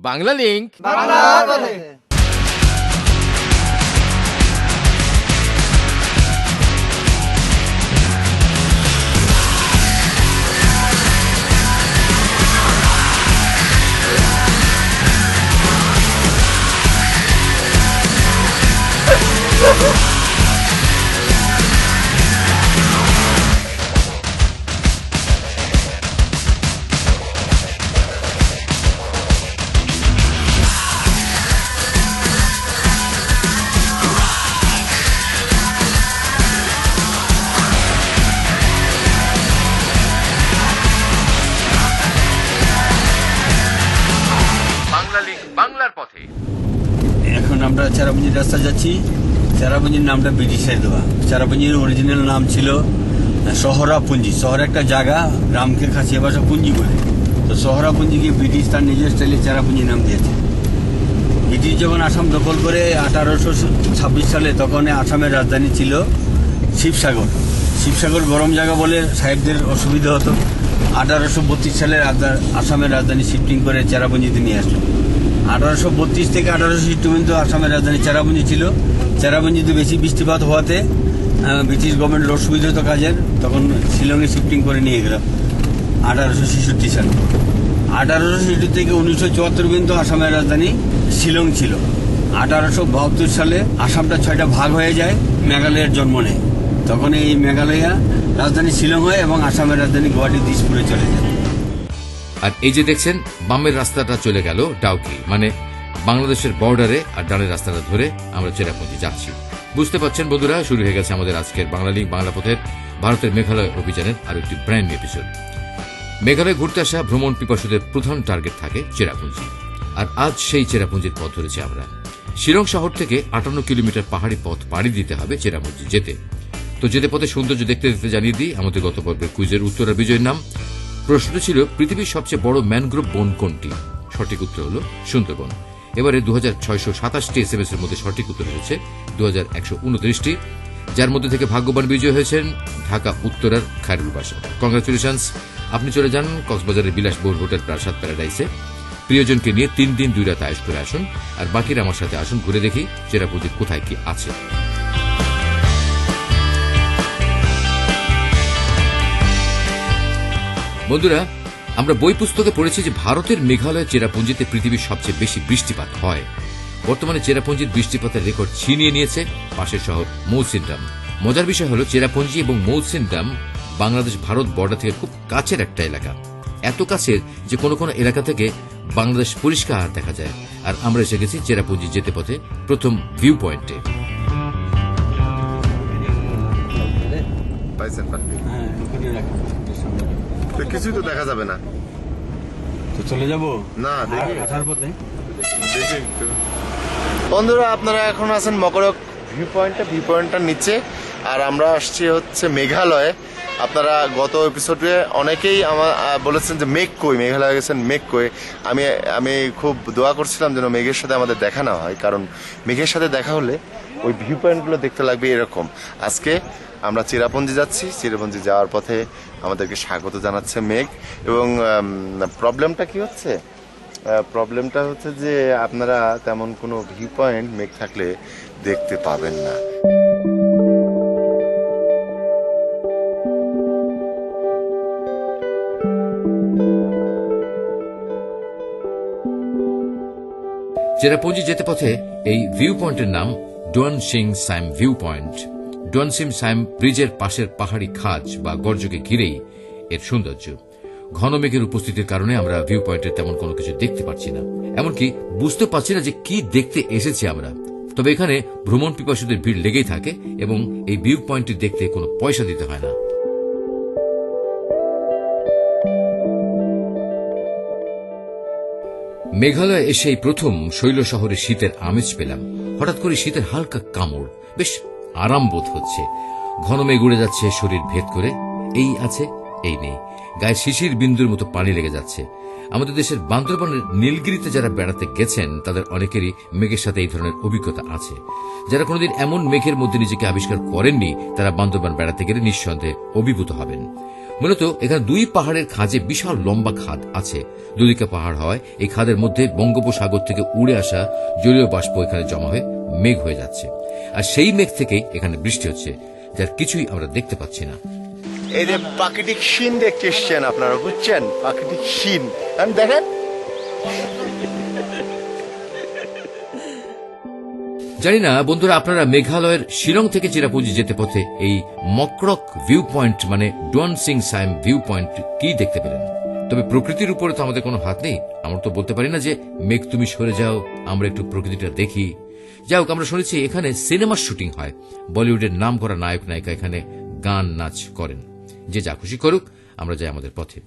Bangla link বাংলার পথে। এখন আমরা চেরাপুঞ্জির রাস্তা যাচ্ছি। চেরাপুঞ্জির নামটা ব্রিটিশের দেওয়া। চেরাপুঞ্জির অরিজিনাল নাম ছিল শহরাপুঞ্জি। শহর একটা জায়গা, গ্রামকে খাসিয়া ভাষা পুঞ্জি বলে। তো শহরাপুঞ্জিকে ব্রিটিশ তার নিজের স্টাইলে চেরাপুঞ্জি নাম দিয়েছে। ব্রিটিশ যখন আসাম দখল করে 1826 সালে, তখন আসামের রাজধানী ছিল শিবসাগর। শিবসাগর গরম জায়গা বলে সাহেবদের অসুবিধা হতো। 1832 সালে আসামের রাজধানী শিফটিং করে চেরাপুঞ্জিতে নিয়ে আসলো। 1832 থেকে 1860 পর্যন্ত আসামের রাজধানী চেরাপুঞ্জি ছিল। চেরাপুঞ্জিতে বেশি বৃষ্টিপাত হওয়াতে ব্রিটিশ গভর্নমেন্ট অসুবিধা হতো কাজের, তখন শিলংয়ে শিফটিং করে নিয়ে গেল 1866 সালে। 1860 থেকে 1974 পর্যন্ত আসামের রাজধানী শিলং ছিল। 1872 সালে আসামটা 6টা ভাগ হয়ে যায়, মেঘালয়ের জন্ম নেয়। তখন এই মেঘালয়া রাজধানী শিলং হয় এবং আসামের রাজধানী গুয়াহাটি দিসপুরে চলে যায়। আর এই যে দেখছেন বামের রাস্তাটা চলে গেল ডাউকি, মানে বাংলাদেশের বর্ডারে, আর ডানের রাস্তাটা ধরে আমরা চেরাপুঞ্জি যাচ্ছি। বুঝতে পারছেন বন্ধুরা, শুরু হয়ে গেছে আমাদের আজকের বাংলা লিংক বাংলা পথের ভারতের মেঘালয় অভিযানের আর একটি ব্র্যান্ড নিউ এপিসোড। মেঘালয় ঘুরতে আসা ভ্রমণ পিপাসুদের প্রধান টার্গেট থাকে চেরাপুঞ্জি, আর আজ সেই চেরাপুঞ্জির পথ ধরেছি আমরা। শিলং শহর থেকে 58 কিলোমিটার পাহাড়ি পথ পাড়ি দিতে হবে চেরাপুঞ্জি যেতে। তো যেতে পথে সৌন্দর্য দেখতে দেখতে জানিয়ে দিই আমাদের গত পর্বের কুইজের উত্তর আর বিজয়ের নাম। প্রশ্ন ছিল পৃথিবীর সবচেয়ে বড় ম্যানগ্রোভ বন কোনটি? সঠিক উত্তর হল সুন্দরবন। এবারে 2627টি এসএমএস এর মধ্যে সঠিক উত্তর এসেছে 2129টি, যার মধ্যে থেকে ভাগ্যবান বিজয় হয়েছেন ঢাকা উত্তরার খায়রুল বাসা। কংগ্রাচুলেশনস, আপনি চলে যান কক্সবাজারের বিলাসবহুল হোটেল প্রাসাদ প্যারাডাইসে। প্রিয়জনকে নিয়ে 3 দিন 2 রাত আয়েশ করে আসুন, আর বাকিরা আমার সাথে আসুন, ঘুরে দেখি চেরাপুঞ্জির কোথায় কি আছে। বন্ধুরা, আমরা বই পুস্তকে পড়েছি যে ভারতের মেঘালয় চেরাপুঞ্জিতে পৃথিবীর সবচেয়ে বেশি বৃষ্টিপাত হয়। বর্তমানে চেরাপুঞ্জির বৃষ্টিপাতের রেকর্ড ছিনিয়ে নিয়েছে পাশের শহর মৌসিনরাম। মজার বিষয় হল চেরাপুঞ্জি এবং মৌসিনরাম বাংলাদেশ ভারত বর্ডার থেকে খুব কাছের একটা এলাকা। এত কাছের যে কোনো কোনো এলাকা থেকে বাংলাদেশ পরিষ্কার দেখা যায়। আর আমরা এসে গেছি চেরাপুঞ্জি যেতে পথে প্রথম ভিউ পয়েন্টে। কিছুই তো দেখা যাবে না, তো চলে যাবো না দেখি আসার পথে। বন্ধুরা, আপনারা এখন আছেন মকরক ভিউ পয়েন্টটার নিচে, আর আমরা আসছি হচ্ছে মেঘালয়ে। আপনারা গত এপিসোডে অনেকেই আমার বলেছেন যে মেঘ কই, মেঘালয়ে গেছেন মেঘ কই। আমি খুব দোয়া করছিলাম যেন মেঘের সাথে আমাদের দেখা না হয়, কারণ মেঘের সাথে দেখা হলে ওই ভিউ পয়েন্টগুলো দেখতে লাগবে এরকম। আজকে আমরা চেরাপুঞ্জি যাচ্ছি। চেরাপুঞ্জি যাওয়ার পথে আমাদেরকে স্বাগত জানাচ্ছে মেঘ। এবং প্রবলেমটা কি হচ্ছে? প্রবলেমটা হচ্ছে যে আপনারা তেমন কোনো ভিউ পয়েন্ট মেঘ থাকলে দেখতে পাবেন না। চেরাপুঞ্জি যেতে পথে এই ভিউ পয়েন্টের নাম don't Singh Saim view point. Don't Singh Saim ব্রিজের পাশের পাহাড়ি খাজ বা গর্জকে ঘিরেই এর সৌন্দর্য। ঘন মেঘের উপস্থিতির কারণে আমরা ভিউ পয়েন্টের তেমন কোনো কিছু দেখতে পাচ্ছি না, এমনকি বুঝতে পারছি না যে কি দেখতে এসেছি আমরা। তবে এখানে ভ্রমণ পিপাসুদের ভিড় লেগেই থাকে এবং এই ভিউ পয়েন্টটি দেখতে কোনো পয়সা দিতে হয় না। মেঘালয় এসেই প্রথম শৈল শহরে শীতের আমেজ পেলাম। হঠাৎ করে শীতের হালকা কামড়, বেশ আরাম বোধ হচ্ছে। ঘন মেঘ উড়ে যাচ্ছে শরীর ভেদ করে, এই আছে এই নেই, গায়ে শিশির বিন্দুর মতো পানি লেগে যাচ্ছে। আমাদের দেশের বান্দরবানের নীলগিরিতে যারা বেড়াতে গেছেন তাদের অনেকেরই মেঘের সাথে এই ধরনের অভিজ্ঞতা আছে। যারা কোনোদিন এমন মেঘের মধ্যে নিজেকে আবিষ্কার করেননি তারা বান্দরবান বেড়াতে গেলে নিঃসন্দেহে অভিভূত হবেন। মূলত এখানে দুই পাহাড়ের খাঁজে বিশাল লম্বা খাদ আছে। দুদিকে পাহাড় হওয়ায় এই খাদের মধ্যে বঙ্গোপসাগর থেকে উড়ে আসা জলীয় বাষ্প এখানে জমা হয়ে মেঘ হয়ে যাচ্ছে, আর সেই মেঘ থেকেই এখানে বৃষ্টি হচ্ছে, যার কিছুই আমরা দেখতে পাচ্ছি না। এই যে প্রাকৃতিক শিন দেখতে এসছেন আপনারা, বুঝছেন? প্রাকৃতিক শিন দেখেন। জানি না বন্ধুরা, আপনারা মেঘালয়ের শিলং থেকে চেরাপুঞ্জি যেতে পথে এই মকরক ভিউ পয়েন্ট মানে ডুয়ান সিং সাইম ভিউ পয়েন্ট কি দেখতে পেলেন। তবে প্রকৃতির উপরে তো আমাদের কোনো হাত নেই। আমরা তো বলতে পারি না যে মেঘ তুমি সরে যাও, আমরা একটু প্রকৃতিটা দেখি। যাই হোক, আমরা শুনেছি এখানে সিনেমার শুটিং হয়, বলিউডের নাম করা নায়ক নায়িকা এখানে গান নাচ করেন। যে যা খুশি করুক, আমরা যাই আমাদের পথে।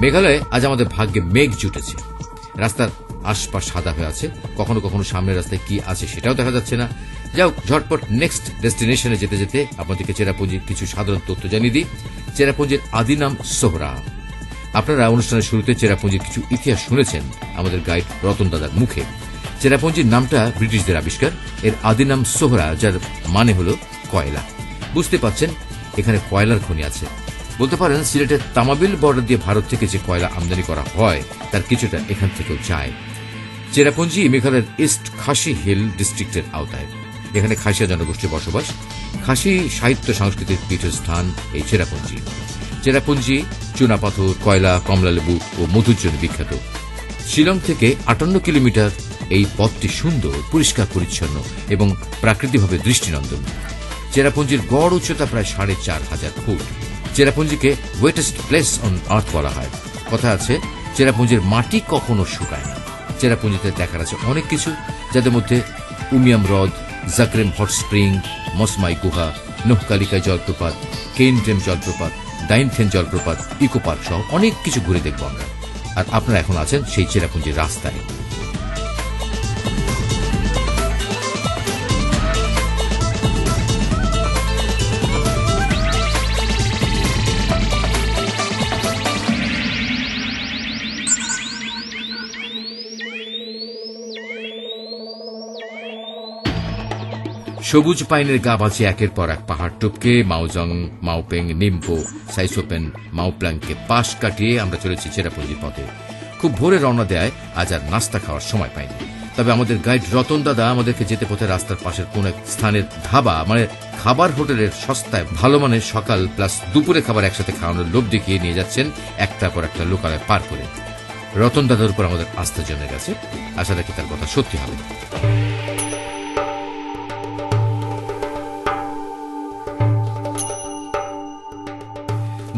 মেঘালয়ে আজ আমাদের ভাগ্যে মেঘ জুটেছে। রাস্তার আশপাশ সাদা হয়ে আছে, কখনো কখনো সামনের রাস্তায় কি আছে সেটাও দেখা যাচ্ছে না। যাও ঝটপট নেক্সট ডেস্টিনেশনে যেতে যেতে আপনাদেরকে চেরাপুঞ্জির কিছু সাধারণ তথ্য জানিয়ে দিই। চেরাপুঞ্জির আদি নাম সোহরা। আপনারা অনুষ্ঠানের শুরুতে চেরাপুঞ্জির কিছু ইতিহাস শুনেছেন আমাদের গাইড রতন দাদার মুখে। চেরাপুঞ্জির নামটা ব্রিটিশদের আবিষ্কার। এর আদি নাম সোহরা, যার মানে হল কয়লা। বুঝতে পাচ্ছেন এখানে কয়লার খনি আছে। বলতে পারেন সিলেটের তামাবিল বর্ডার দিয়ে ভারত থেকে যে কয়লা আমদানি করা হয় তার কিছুটা এখান থেকেও যায়। চেরাপুঞ্জি মেঘালয়ের ইস্ট খাসি হিল ডিস্ট্রিক্টের আওতায়। এখানে খাসিয়া জনগোষ্ঠীর বসবাস। খাসি সাহিত্য সংস্কৃতির পীঠস্থান এই চেরাপুঞ্জি। চেরাপুঞ্জি চুনাপাথর, কয়লা, কমলালেবু ও মধুর জন্য বিখ্যাত। শিলং থেকে 58 কিলোমিটার এই পথটি সুন্দর, পরিষ্কার পরিচ্ছন্ন এবং প্রাকৃতিকভাবে দৃষ্টিনন্দন। চেরাপুঞ্জির গড় উচ্চতা প্রায় 4500 foot. চেরাপুঞ্জিকে wettest place on earth বলা হয়। কথা আছে চেরাপুঞ্জির মাটি কখনো শুকায় না। চেরাপুঞ্জিতে দেখার আছে অনেক কিছু, যাদের মধ্যে উমিয়াম হ্রদ, জাকরেম হট স্প্রিং, মসমাই গুহা, নোহকালিকায় জলপ্রপাত, কেইনটেম জলপ্রপাত, ডাইনথেন জলপ্রপাত, ইকো পার্ক সহ অনেক কিছু ঘুরে দেখব আমরা। আর আপনারা এখন আছেন সেই চেরাপুঞ্জির রাস্তায়। সবুজ পাইনের গা বাঁচিয়ে একের পর এক পাহাড় টপকে মাওজং, মাওপেং, নিম্পো, সাইসোপেন, মাওপ্লাংকে পাশ কাটিয়ে আমরা চলেছি চেরাপুঞ্জির পথে। খুব ভোরে রওনা দেয়, আজ আর নাস্তা খাওয়ার সময় পাইনি। তবে আমাদের গাইড রতন দাদা আমাদেরকে যেতে পথে রাস্তার পাশের কোন এক স্থানের ধাবা মানে খাবার হোটেলের সস্তায় ভালো মানের সকাল প্লাস দুপুরে খাবার একসাথে খাওয়ানোর লোভ দেখিয়ে নিয়ে যাচ্ছেন একটার পর একটা লোকালয় পার করে। রতন দাদার উপর আমাদের আস্থা জমে গেছে। আশা রাখি তার কথা সত্যি হবে।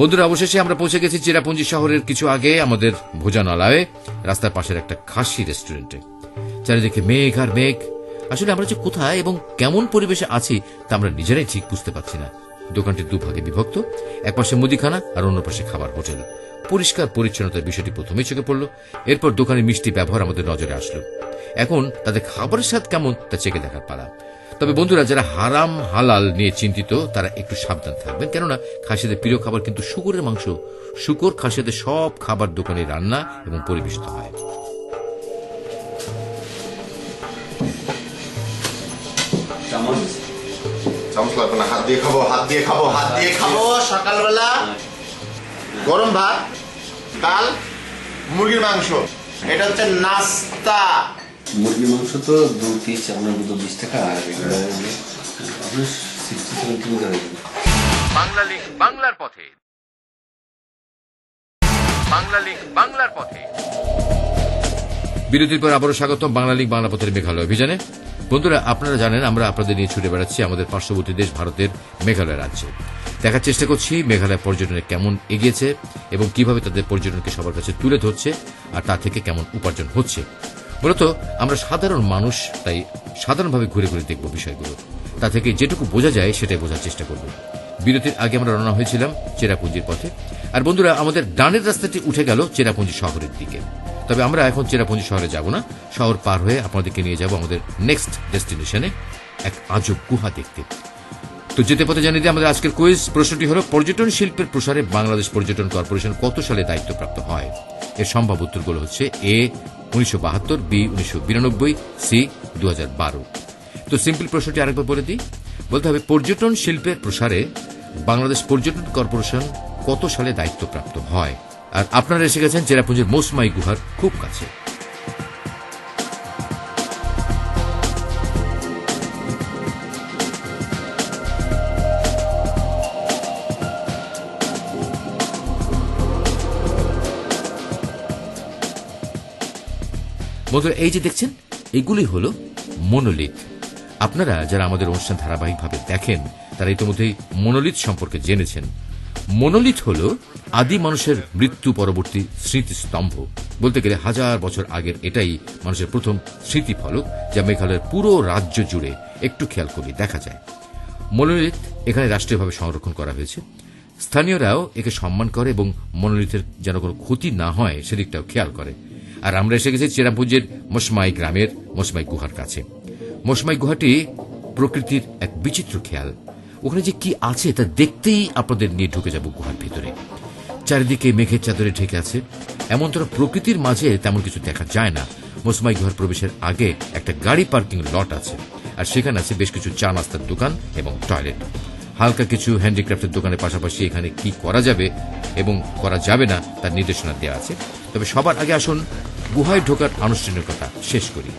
বন্ধুরা, অবশেষে আমরা পৌঁছে গেছি চেরাপুঞ্জি শহরের কিছু আগে আমাদের ভোজনালয়ে, রাস্তার পাশের একটা খাসি রেস্টুরেন্টে। চারিদিকে মেঘ আর মেঘ। আসলে আমরা যে কোথায় এবং কেমন পরিবেশে আছি তা আমরা নিজেরাই ঠিক বুঝতে পারছি না। দোকানটি দুভাগে বিভক্ত, এক পাশে মুদিখানা আর অন্য পাশে খাবার হোটেল। পরিষ্কার পরিচ্ছন্নতার বিষয়টি প্রথমেই চোখে পড়ল। এরপর দোকানের মিষ্টি ব্যবহার আমাদের নজরে আসলো। এখন তাদের খাবারের স্বাদ কেমন তা চেখে দেখার পালা। তবে বন্ধুরা, যারা হারাম হালাল নিয়ে চিন্তিত তারা একটু সাবধান থাকবেন, কেননা খাসিদের প্রিয় খাবার কিন্তু শুকরের মাংস। শুকর খাসিদের সব খাবার দোকানে রান্না এবং পরিবেশিত হয়। চামচ লাগবে না, হাত দিয়ে খাবো, হাত দিয়ে খাবো, হাত দিয়ে খাবো। সকালবেলা গরম ভাত, ডাল, মুরগির মাংস, এটা হচ্ছে নাস্তা। মুরগির মাংস তো 2 পিস আপনার 20 টাকা, আর আপনার 67 টাকা। বাংলা লিগ বাংলার পথে, বাংলা লিগ বাংলার পথে। বিরতির পর আবারও স্বাগতম বাংলা লিগ বাংলা পথের মেঘালয় অভিযানে। বন্ধুরা, আপনারা জানেন আমরা আপনাদের নিয়ে ছুটে বেড়াচ্ছি আমাদের পার্শ্ববর্তী দেশ ভারতের মেঘালয় রাজ্যে। দেখার চেষ্টা করছি মেঘালয় পর্যটনে কেমন এগিয়েছে এবং কিভাবে তাদের পর্যটনকে সবার কাছে তুলে ধরছে আর তা থেকে কেমন উপার্জন হচ্ছে। মূলত আমরা সাধারণ মানুষ, তাই সাধারণভাবে ঘুরে ঘুরে দেখব বিষয়গুলো। তা থেকে যেটুকু বোঝা যায় সেটাই বোঝার চেষ্টা করব। বিরতির আগে আমরা রওনা হয়েছিলাম চেরাপুঞ্জির পথে। আর বন্ধুরা, আমাদের ডানের রাস্তাটি উঠে গেল চেরাপুঞ্জি শহরের দিকে। তবে আমরা এখন চেরাপুঞ্জি শহরে যাব না, শহর পার হয়ে আপনাদেরকে নিয়ে যাব আমাদের নেক্সট ডেস্টিনেশনে, এক আজব গুহা দেখতে। তো যেতে পথে জানিয়ে দিই আমাদের আজকের কুইজ। প্রশ্নটি হল, পর্যটন শিল্পের প্রসারে বাংলাদেশ পর্যটন কর্পোরেশন কত সালে দায়িত্বপ্রাপ্ত হয়? এর সম্ভাব্য উত্তরগুলো হচ্ছে এ 1972, বি 1992, সি 2012। তো সিম্পল প্রশ্নটি আরেকবার বলে দিই, বলতে হবে পর্যটন শিল্পের প্রসারে বাংলাদেশ পর্যটন কর্পোরেশন কত সালে দায়িত্বপ্রাপ্ত হয়। আর আপনারা এসে গেছেন চেরাপুঞ্জির মোসমাই গুহার খুব কাছে। বন্ধুরা, এই যে দেখছেন এগুলি হলো মনোলিথ। আপনারা যারা আমাদের অনুষ্ঠান ধারাবাহিকভাবে দেখেন তারা ইতিমধ্যেই মনোলিথ সম্পর্কে জেনেছেন। মনোলিথ হল আদি মানুষের মৃত্যু পরবর্তী স্মৃতিস্তম্ভ। বলতে গেলে হাজার বছর আগের এটাই মানুষের প্রথম স্মৃতিফলক, যা মেঘালয়ের পুরো রাজ্য জুড়ে একটু খেয়াল করলে দেখা যায়। মনোলিথ এখানে রাষ্ট্রীয়ভাবে সংরক্ষণ করা হয়েছে। স্থানীয়রাও একে সম্মান করে এবং মনোলিথের যেন কোনো ক্ষতি না হয় সেদিকটাও খেয়াল করে। আর আমরা এসে গেছি চেরাপুঞ্জির মোসমাই গ্রামের মোসমাই গুহার কাছে। মোসমাই গুহাটি প্রকৃতির এক বিচিত্র খেয়াল। ওখানে যে কি আছে তা দেখতেই আপনাদের নিয়ে ঢুকে যাব গুহার ভিতরে। চারিদিকে মেঘের চাদরে ঢেকে আছে, এমনতর প্রকৃতির মাঝে তেমন কিছু দেখা যায় না। মোসমাই গুহার প্রবেশের আগে একটা গাড়ি পার্কিং লট আছে, আর সেখানে আছে বেশ কিছু চা নাস্তার দোকান এবং টয়লেট। হালকা কিছু হ্যান্ডিক্রাফটের দোকানের পাশাপাশি এখানে কি করা যাবে এবং করা যাবে না তার নির্দেশনা দেওয়া আছে। তবে সবার আগে আসুন গুহায় ঢোকার আনুষ্ঠানিকতা শেষ করি।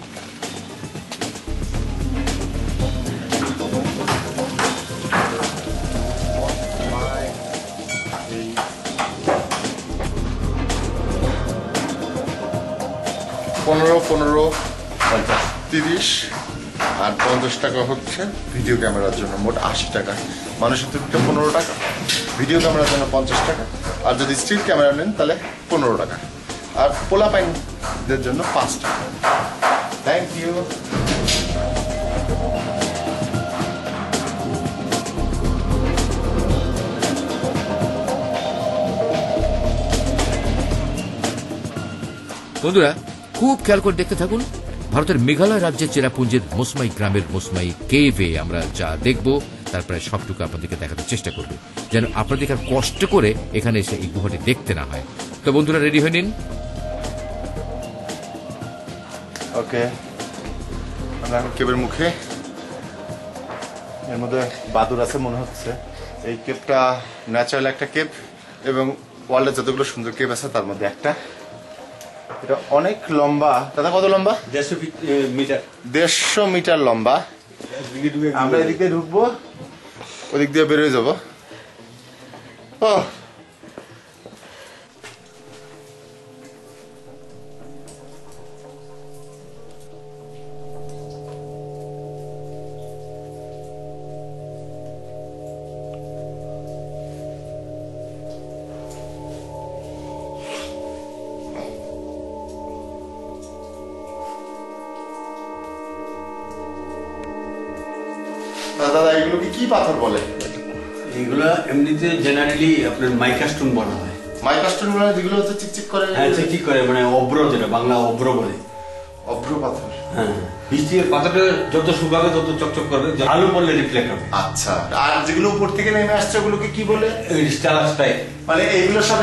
পনেরো 30 আর 50 টাকা হচ্ছে ভিডিও ক্যামেরার জন্য, মোট 80 টাকা। মানুষের টিকিটটা 15 টাকা, ভিডিও ক্যামেরার জন্য 50 টাকা, আর যদি স্টিল ক্যামেরা নেন তাহলে 15 টাকা, আর পোলা পাইনদের জন্য 5 টাকা। Thank you. বন্ধুরা, খুব খেয়াল করে দেখতে থাকুন। ভারতের মেঘালয় রাজ্যের চেরাপুঞ্জির মোসমাই গ্রামের মোসমাই কেভে আমরা যা দেখব তার প্রায় সবটুকু আপনাদেরকে দেখাতে চেষ্টা করব, যেন আপনাদের আর কষ্ট করে এখানে এসে এই গুহাটি দেখতে না হয়। তো বন্ধুরা, রেডি হয়ে নিন। ওকে, আমরা এখন কেবের মুখে। এর মধ্যে বাদুর আছে মনে হচ্ছে। এই কেবটা ন্যাচারাল একটা কেব, এবং ওয়ার্ল্ডের যতগুলো সুন্দর কেব আছে তার মধ্যে একটা। এটা অনেক লম্বা। দাদা, কত লম্বা? 150 মিটার। 150 মিটার লম্বা। আমরা এদিক দিয়ে ঢুকবো, ওদিক দিয়ে বেরোয় যাবো। ও, দাদা এগুলোকে কি পাথর বলে? এগুলো এমনিতে জেনারেলি আপনার মাইকাস্টোন বলা হয়। মাইকাস্টোন মানে যেগুলো হচ্ছে চিকচিক করে। হ্যাঁ, চিকচিক করে, মানে অভ্র, যেটা বাংলা অভ্র বলে। অভ্র পাথর। হ্যাঁ, বৃষ্টির পাতাটা যত শুকাবে তত চকচক করবে, আলো পড়লে রিফ্লেক্ট হবে। আচ্ছা, আর যেগুলো উপর থেকে নেমে আসছে ওগুলোকে কি বলে? স্টালাকটাইট। মানে এইগুলো সব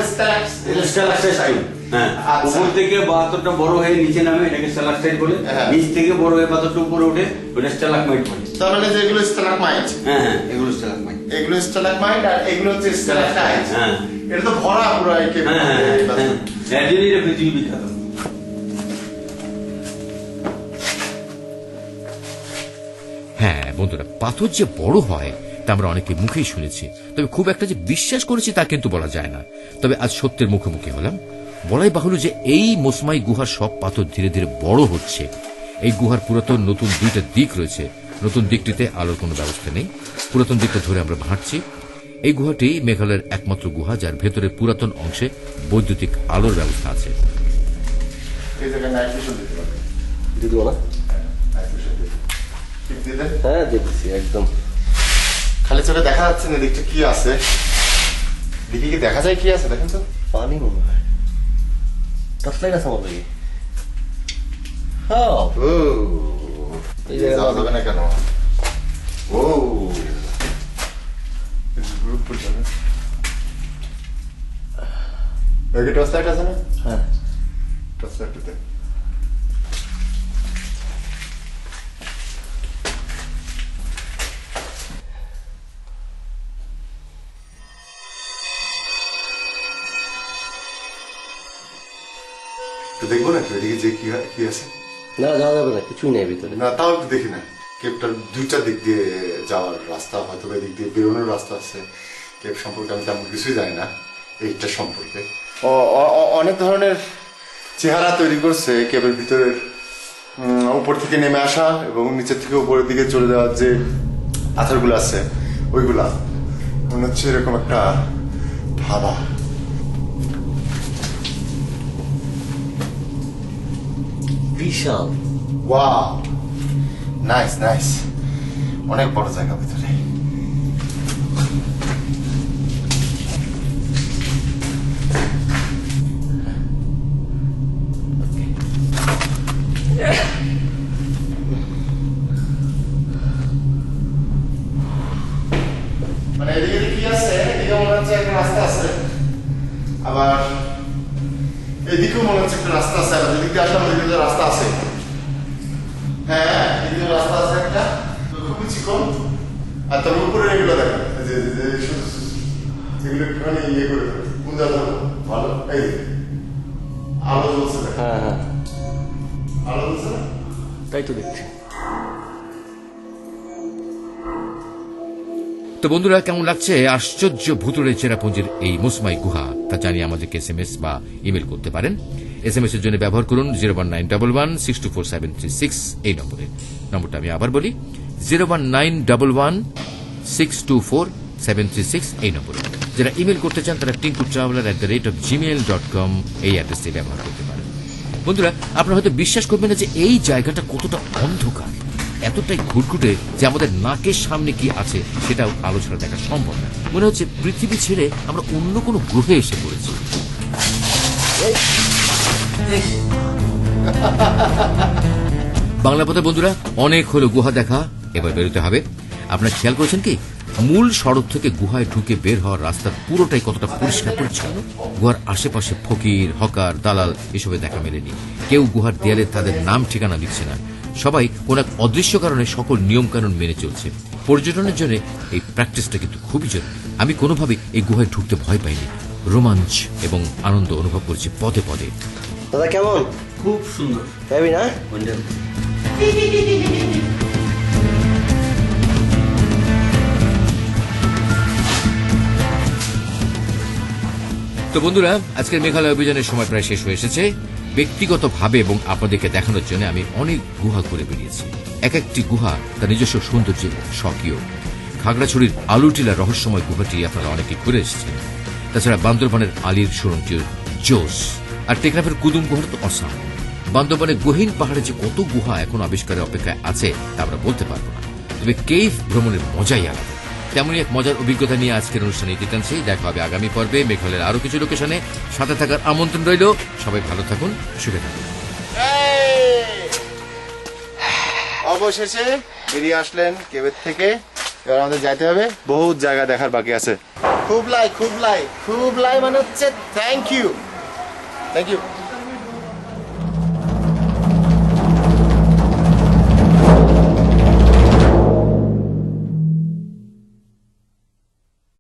স্টালাকটাইট। হ্যাঁ, আচ্ছা। উপর থেকে পাথরটা বড় হয়ে নিচে নামে, এটাকে স্টালাকটাইট বলে। হ্যাঁ। নিচ থেকে বড় হয়ে পাথরটা উপরে ওঠে, ওটা স্টালাকমাইট বলে। তার মানে যেগুলো স্টালাকমাইট। হ্যাঁ, এগুলো স্টালাকমাইট। এগুলো স্টালাকমাইট আর এগুলো হচ্ছে স্টালাকটাইট। হ্যাঁ, এটা তো ভরা পুরো এই কেব। হ্যাঁ, হ্যাঁ, হ্যাঁ, এর জন্যই এটা পৃথিবী বিখ্যাত। হ্যাঁ বন্ধুরা, পাথর যে বড় হয় তা আমরা অনেকে মুখেই শুনেছি, তবে খুব একটা যে বিশ্বাস করেছি তা কিন্তু বলা যায় না। তবে আজ সত্যের মুখোমুখি হলাম। বলাই বাহুল্য যে এই মোসমাই গুহার সব পাথর ধীরে ধীরে বড় হচ্ছে। এই গুহার পুরাতন নতুন দুইটা দিক রয়েছে। নতুন দিকটিতে আলোর কোনো ব্যবস্থা নেই, পুরাতন দিকটা ধরে আমরা হাঁটছি। এই গুহাটি মেঘালয়ের একমাত্র গুহা যার ভেতরে পুরাতন অংশে বৈদ্যুতিক আলোর ব্যবস্থা আছে। এই জায়গায় নাইট ভিশন দিতে পারবে। দিদি বলা? নাইট ভিশন দিতে। ঠিক দিতে? হ্যাঁ, দেখছি একদম। খালি চোখে দেখা যাচ্ছে না দিকটা কি আছে। দিকে কি দেখা যায় কি আছে দেখেন তো? পানি মনে হয়। টর্চ লাইট আছে আমার দিকে। হ্যাঁ, ও, এই জায়গায় যাওয়া যাবে না কেন? ও, টর্চ লাইট আছে না? হ্যাঁ। একটুতে দেখবো না এদিকে যে কি আছে না যাওয়া যাবে না, কিছুই নেই ভিতরে। না তাও একটু দেখি না। কেপটার দুইটা দিক দিয়ে যাওয়ার রাস্তা, হয়তো এদিক দিয়ে বেরোনোর রাস্তা আছে। কেপ সম্পর্কে আমি তেমন কিছুই জানি না, এইটা সম্পর্কে অনেক ধরনের চেহারা তৈরি করছে কেপের ভিতরের। উপর থেকে নেমে আসা এবং নিচের থেকে উপরের দিকে চলে যাওয়ার যে পাথরগুলো আছে ওইগুলা মনে হচ্ছে এরকম একটা ভাবা। বিশাল। ওয়াও, নাইস নাইস, অনেক বড় জায়গা ভিতরে। মানে এদিকে কি আছে, এদিকে মনে হচ্ছে একটা রাস্তা আছে, আবার এদিকেও মনে হচ্ছে একটা রাস্তা আছে, আর এদিকে আসলাম এদিকে রাস্তা আছে। হ্যাঁ, এদিকে রাস্তা আছে একটা, খুবই চিকন। আর তার উপরে এগুলো দেখেন, এগুলো একটুখানি ইয়ে করে কোন জায়গা ভালো, এই আলো জ্বলছে। হ্যাঁ হ্যাঁ, আলো জ্বলছে না? তাই তো দেখছি। তো বন্ধুরা, কেমন লাগছে আশ্চর্য ভুতুড়ে চেরাপুঞ্জির এই মুসমাই গুহা, তা জানিয়ে আমাদেরকে SMS বা ইমেল করতে পারেন। SMS এর জন্য ব্যবহার করুন 01911624736 এই নম্বরটা আমি আবার বলি, 01911624736 এই নম্বরে। যারা ইমেল করতে চান তারা tinkutraveler@gmail.com এই অ্যাড্রেসটি ব্যবহার করতে পারেন। বন্ধুরা, আপনারা হয়তো বিশ্বাস করবেন না যে এই জায়গাটা কতটা অন্ধকার, এতটাই ঘুটঘুটে যে আমাদের নাকের সামনে কি আছে সেটাও আলোচনা দেখা সম্ভব না। মনে হচ্ছে পৃথিবী ছেড়ে আমরা অন্য কোনো গ্রহে এসে পড়েছি। বাংলা পথে বন্ধুরা, অনেক হলো গুহা দেখা, এবার বেরোতে হবে। আপনারা খেয়াল করেছেন কি, মূল সড়ক থেকে গুহায় ঢুকে বের হওয়ার রাস্তার পুরোটাই কতটা পরিষ্কার পরিচ্ছন্ন। গুহার আশেপাশে ফকির, হকার, দালাল এসবে দেখা মেলেনি। কেউ গুহার দেয়ালে তাদের নাম ঠিকানা লিখছে না। সবাই কোন এক অদৃশ্য কারণে সকল নিয়ম কানুন মেনে চলছে। পর্যটনের জন্য এই প্র্যাকটিসটা কিন্তু খুবই জরুরি। আমি কোনোভাবে এই গুহায় ঢুকতে ভয় পাইনি, রোমাঞ্চ এবং আনন্দ অনুভব করছি পদে পদে। দাদা কেমন? খুব সুন্দর, যাবি না? তো বন্ধুরা, আজকের মেঘালয় অভিযানের সময় প্রায় শেষ হয়ে এসেছে। ব্যক্তিগতভাবে এবং আপনাদেরকে দেখানোর জন্য আমি অনেক গুহা করে বেরিয়েছি। এক একটি গুহা তার নিজস্ব সৌন্দর্যে স্বকীয়। খাগড়াছড়ির আলুটিলা রহস্যময় গুহাটি আপনারা অনেকে ঘুরে এসেছেন। তাছাড়া বান্দরবানের আলীর সুরঙ্গটির জোস, আর টেকনাফের কুদুম গুহার তো অসাম। বান্দরবানের গহীন পাহাড়ে যে কত গুহা এখন আবিষ্কারের অপেক্ষায় আছে তা আমরা বলতে পারবো না। তবে কেভ ভ্রমণের মজাই আলাদা। তেমনই এক মজার অভিজ্ঞতা নিয়ে আজকের অনুষ্ঠানে ইতি টানছি। দেখা হবে আগামী পর্বে মেঘালয়ের আরো কিছু লোকেশনে। সাথে থাকার আমন্ত্রণ রইল। সবাই ভালো থাকুন, সুখে থাকুন। অবশেষে বেরিয়ে আসলেন কেবের থেকে। এবার আমাদের যাইতে হবে, বহুত জায়গা দেখার বাকি আছে। খুব লাই মানে হচ্ছে থ্যাংক ইউ।